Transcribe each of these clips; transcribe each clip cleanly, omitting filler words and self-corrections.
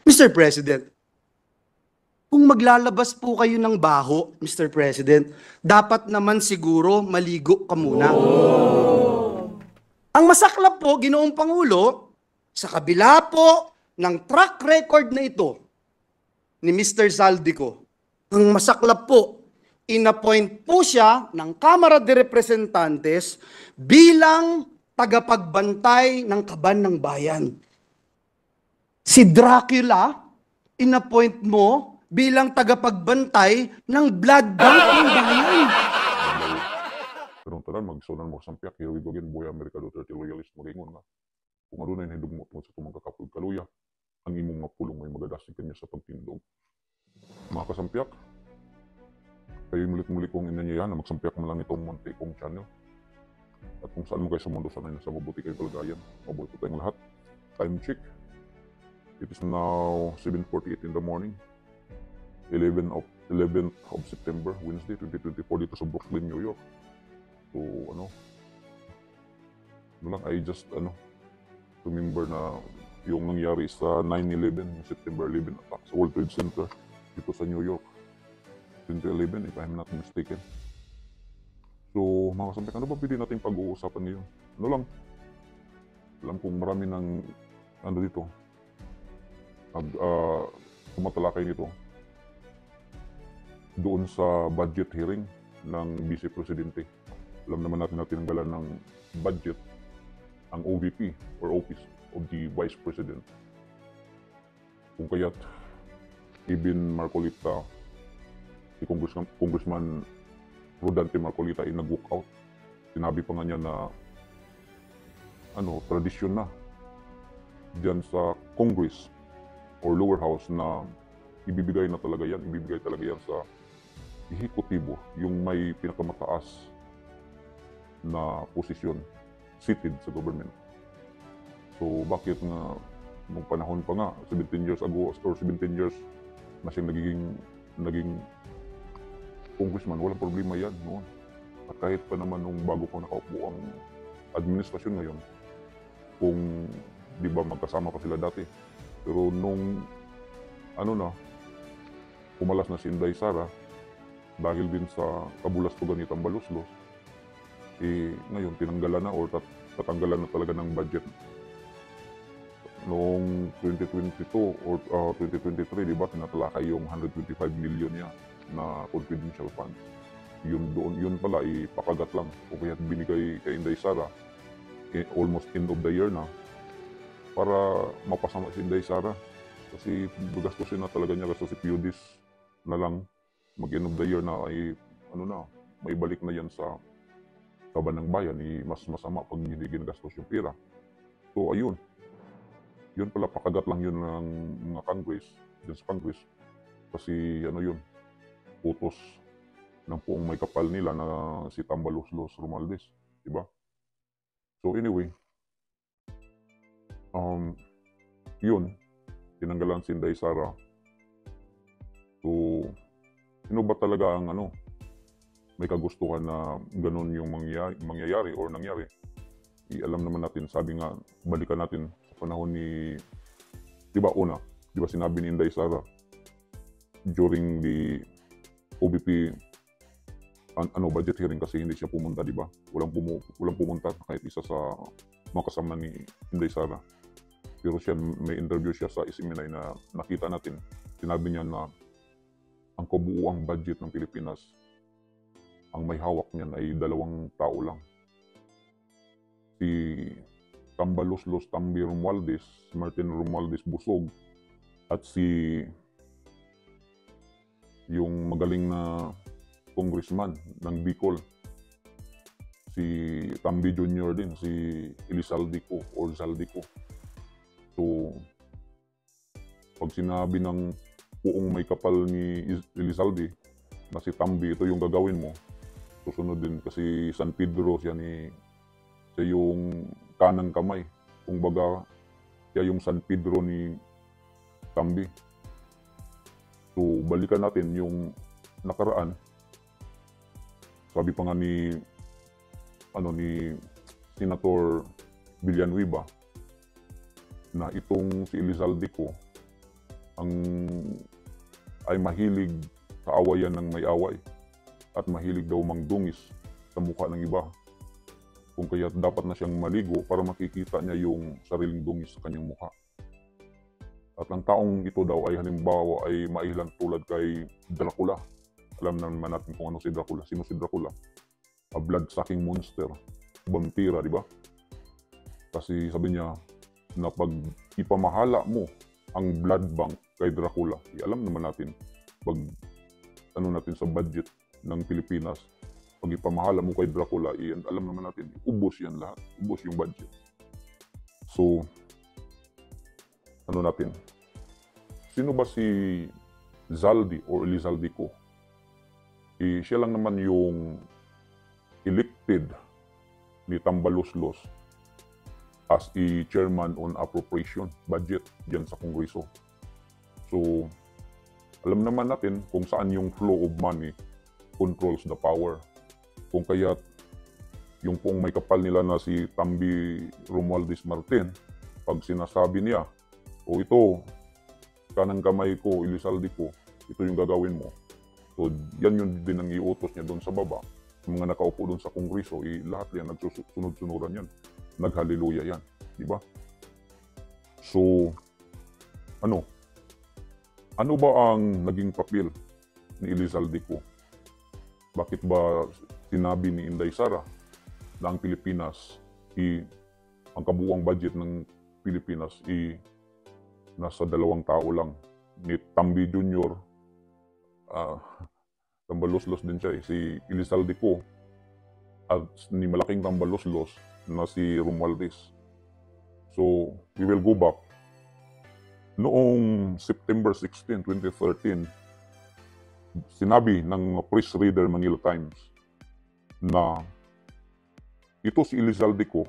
Mr. President, kung maglalabas po kayo ng baho, Mr. President, dapat naman siguro maligo ka muna. Ang masaklap po, Ginoong Pangulo, sa kabila po ng track record na ito ni Mr. Zaldico, ang masaklap po, inappoint po siya ng Kamara de Representantes bilang tagapagbantay ng kaban ng bayan. Si Dracula, inappoint mo bilang tagapagbantay ng blood bank ng bayan. Pero tanan magsunan mo sampiak here we go again boy America Duterte loyalist magingon nga kung adunay nahidugmo tungod sa tumang kakapod kaluya ang imong mga pulong may magadasig kanya sa pagtindog. Mga kasampiak, kayo mulit-mulit kong inanyayahan na magsampiak mo lang itong munti kong channel. At kung saan mo kayo sa mundo, sanay nasa mabuti kayo kalagayan. Mabuhay po tayong lahat. Time check. It is now 7:48 in the morning. 11th of September, Wednesday, 2024 dito sa Brooklyn, New York. So, I just, remember na yung nangyari sa 9/11, yung September 11 attack sa World Trade Center dito sa New York. 2011, if I'm not mistaken. So, mga kasampiak, ano ba pwede natin pag-uusapan ngayon? Ano lang, alam kong marami ng, dito, tumatalakay nito doon sa budget hearing ng Vice Presidente. Alam naman natin na tinanggalan ng budget ang OVP or Office of the Vice President. Kung kaya't even Marcolita, si Congressman Rodante Marcolita ay nag-walk out. Sinabi pa nga niya na tradisyon na diyan sa Congress or lower house na ibibigay talaga yan sa ehekutibo, yung may pinakamataas na posisyon seated sa government. So bakit nga nung panahon pa nga 17 years ago or 17 years na siyang naging congressman, walang problema yan noon. At kahit pa naman nung bago ko nakaupo ang administrasyon ngayon, kung di ba magkasama pa sila dati, pero nung pumalas na si Inday Sara dahil din sa kabulastugan ni Tambaluslos, ngayon tinanggalan na or tatanggalan na talaga ng budget. Noong 2022 or 2023, di ba, tinatalakay yung 125 million niya na confidential fund. Yun pala, ipakagat lang. O kaya binigay kay Inday Sara, almost end of the year na, para mapasama si Inday Sara. Kasi gastusin na talaga niya, gasto si Piudis na lang, mag-end of the year na ay, may balik na yan sa kaban ng bayan, mas masama pag hindi ginagastos yung pera. So ayun, yun pala, pakagat lang yun ng mga Congress, dyan sa Congress. Kasi yun, utos ng poong may kapal nila na si Tambaluslos Romualdez, diba? So anyway, yun, tinanggalan si Inday Sara. So, sino ba talaga ang may kagustuhan na ganun yung mangyayari or nangyari? Alam naman natin, sabi nga, balikan natin sa panahon ni, di ba sinabi ni Inday Sara during the OVP budget hearing, kasi hindi siya pumunta, di ba? Walang pumunta kahit isa sa mga kasama ni Inday Sara. Pero siya, may interview siya sa Isiminay na nakita natin. Sinabi niya na ang kabuuang budget ng Pilipinas, ang may hawak niyan ay 2 tao lang. Si Tambaluslos Tambi Romualdez, Martin Romualdez Busog, at yung magaling na congressman ng Bicol, si Tambi Jr. din, si Elizaldico or Zaldico. So, pag sinabi ng puong may kapal ni Elizalde na si Tambi, ito yung gagawin mo, susunod din. Kasi San Pedro, siya yung kanang kamay. Kung baga, siya yung San Pedro ni Tambi. So, balikan natin yung nakaraan. Sabi pa nga ni Senator Villanueva na itong si Elizalde ko ang ay mahilig sa awayan ng may away at mahilig daw mangdungis sa mukha ng iba. Kung kaya dapat na siyang maligo para makikita niya yung sariling dungis sa kanyang mukha. At ang taong ito daw ay halimbawa ay mailan tulad kay Dracula. Alam naman natin kung ano si Dracula. Sino si Dracula? A blood-sucking monster. Vampira, di ba? Kasi sabi niya na pag ipamahala mo ang blood bank kay Dracula, alam naman natin, pag ano natin sa budget ng Pilipinas, pag ipamahala mo kay Dracula, alam naman natin, ubos yan lahat. Ubos yung budget. So, ano natin? Sino ba si Zaldi or Elizalde Co? Siya lang naman yung elected ni Tambaloslos as a chairman on appropriation budget diyan sa Kongreso. So, alam naman natin kung saan yung flow of money controls the power. Kung kaya yung pong may kapal nila na si Tambi Romualdez Martin, pag sinasabi niya, o ito, kanang kamay ko, Elizalde Co, ito yung gagawin mo. So, yan yun din ang iutos niya doon sa baba. Yung mga nakaupo doon sa Kongreso, lahat yan, nagsusunod-sunuran yan. Naghaliluya yan. Di ba? So, ano? Ano ba ang naging papel ni Elizalde Co? Bakit ba sinabi ni Inday Sara na ang Pilipinas, ang kabuuang budget ng Pilipinas, nasa 2 tao lang. Ni Tambi Jr., Tambaloslos din siya si Elizalde Co, at ni malaking Tambaloslos na si Romualdez. So, we will go back. Noong September 16, 2013, sinabi ng press reader Manila Times na ito si Elizalde Co,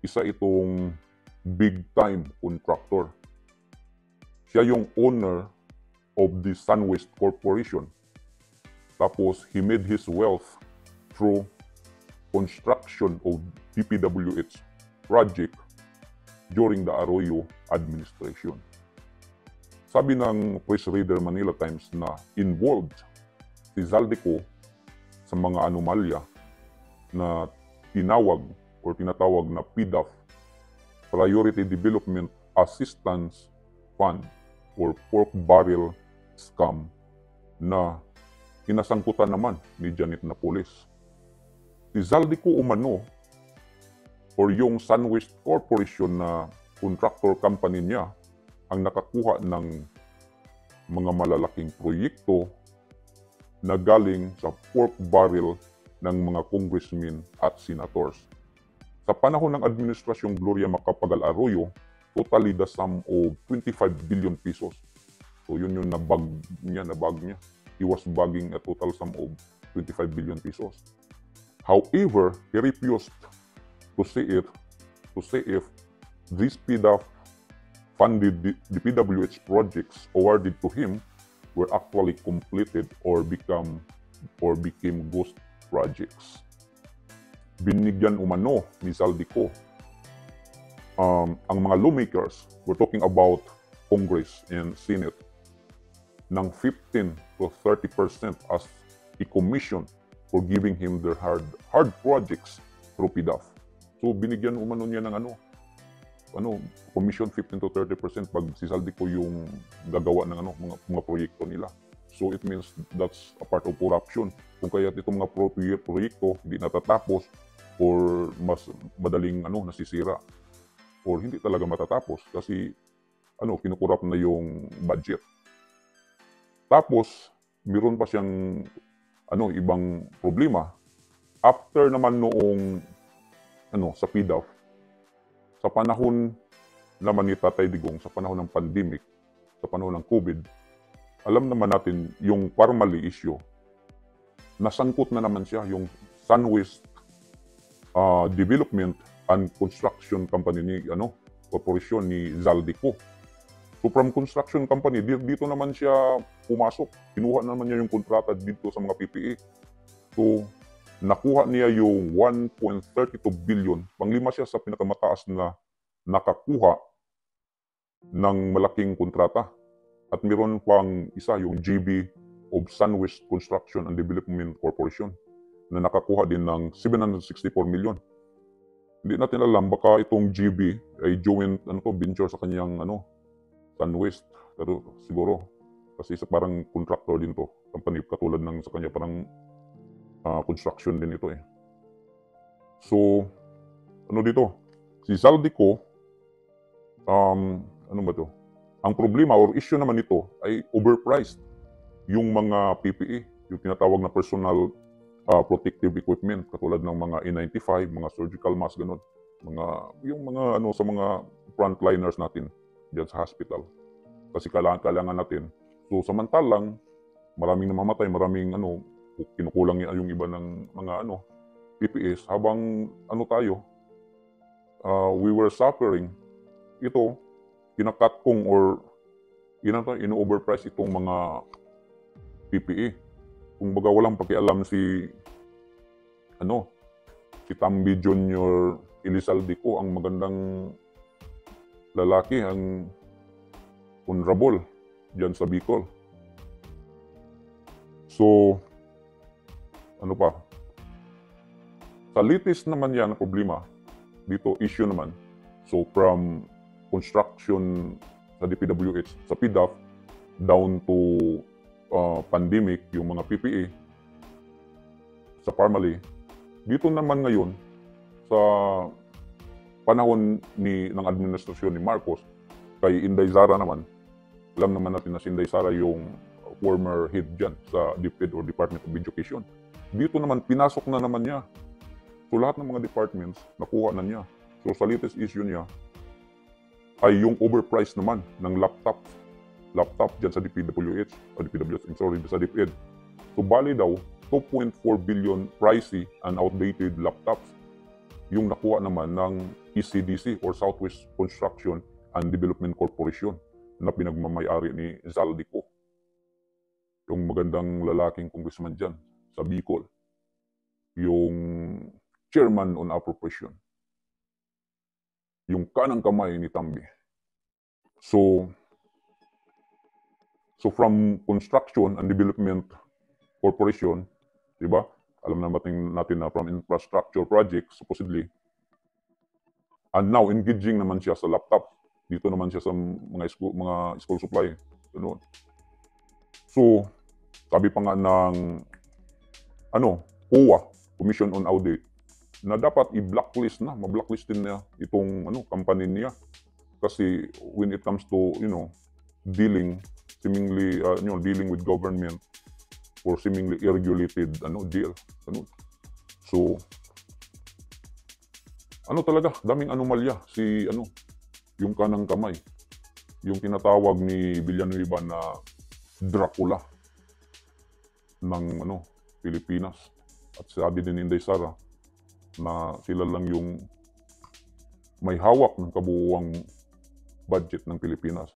isa itong big-time contractor. Siya yung owner of the SunWest Corporation. Tapos, he made his wealth through construction of DPWH project during the Arroyo administration. Sabi ng press reader Manila Times na involved si Zalde Co sa mga anomalya na tinatawag na PDAF, Priority Development Assistance Fund, or pork barrel scam, na kinasangkutan naman ni Janet Napoles. Si Zalde Co umano, or yung SunWest Corporation na contractor company niya, ang nakakuha ng mga malalaking proyekto na galing sa pork barrel ng mga congressmen at senators. Sa panahon ng administrasyong Gloria Macapagal Arroyo, totally the sum of 25 billion pesos. So yun yung nabag niya. He was bagging a total sum of 25 billion pesos. However, he refused to say if these PDAF funded the PWH projects awarded to him were actually completed or became ghost projects. Binigyan umano ni Zalde Co ang mga lawmakers, we're talking about Congress and Senate, ng 15 to 30% as a commission for giving him their hard projects through PDAF. So binigyan umano niya ng commission 15 to 30% pag si Zalde Co yung gagawa ng mga proyekto nila. So it means that's a part of corruption. Kung kaya itong mga proyekto hindi natatapos or mas madaling nasisira or hindi talaga matatapos kasi kinukurap na yung budget. Tapos meron pa siyang ibang problema. After naman noong sa PDAF, sa panahon naman ni Tatay Digong, sa panahon ng pandemic, sa panahon ng COVID, alam naman natin yung Parmali issue, nasangkot na naman siya yung SunWest Development and Construction Company ni corporation ni Zalde Co. So from construction company, dito naman siya pumasok. Kinuha naman niya yung kontrata dito sa mga PPA. So nakuha niya yung 1.32 billion. Panglima siya sa pinakamataas na nakakuha ng malaking kontrata. At meron pang isa, yung GB of SunWest Construction and Development Corporation na nakakuha din ng 764 million. Hindi natin alam, baka itong GB ay joint venture sa kanyang SunWest. Pero siguro, kasi sa parang contractor din to, company katulad ng sa kanya, parang construction din ito eh. So, dito? Si Zaldico, ano ba to? Ang problema or issue naman nito ay overpriced yung mga PPE, yung tinatawag na personal protective equipment, katulad ng mga N95, mga surgical mask, ganun. Yung mga sa mga frontliners natin diyan sa hospital. Kasi kailangan natin. So samantalang maraming namamatay, maraming kinukulang yung iba ng mga PPEs habang tayo we were suffering. Ito kinakat kong or ino-overprice itong mga PPE. Kung baga walang pakialam si Tambi Junior Elizaldico, ang magandang lalaki, ang honorable diyan sa Bicol. So, sa latest naman yan na problema, dito issue naman, so from construction sa DPWH, sa PDAF, down to pandemic, yung mga PPE, sa Parmali, dito naman ngayon, sa panahon ng administrasyon ni Marcos, kay Inday Sara naman, alam naman natin na si Inday Sara yung former head dyan sa DepEd or Department of Education. Dito naman, pinasok na naman niya. So lahat ng mga departments, nakuha na niya. So sa latest issue niya, ay yung overprice naman ng laptop dyan sa DPWH, sa DepEd. So bali daw, 2.4 billion pricey and outdated laptops yung nakuha naman ng ECDC or Southwest Construction and Development Corporation na pinagmamayari ni Zaldico, yung magandang lalaking congressman dyan sa Bicol, yung chairman on appropriation, yung kanang kamay ni Tambi. So from Construction and Development Corporation, diba? Alam natin na from infrastructure project, supposedly, and now engaging naman siya sa laptop. Dito naman siya sa mga school supply. Ganun. So, sabi pa nga ng COA, Commission on Audit, na dapat i-blacklist na, ma-blacklistin na itong company niya. Kasi when it comes to, dealing with government for seemingly irregulated deal. So, talaga, daming anomalya si yung kanang kamay. Yung tinatawag ni Villanueva na Dracula ng Pilipinas. At sabi din ni Inday Sara na sila lang yung may hawak ng kabuuang budget ng Pilipinas.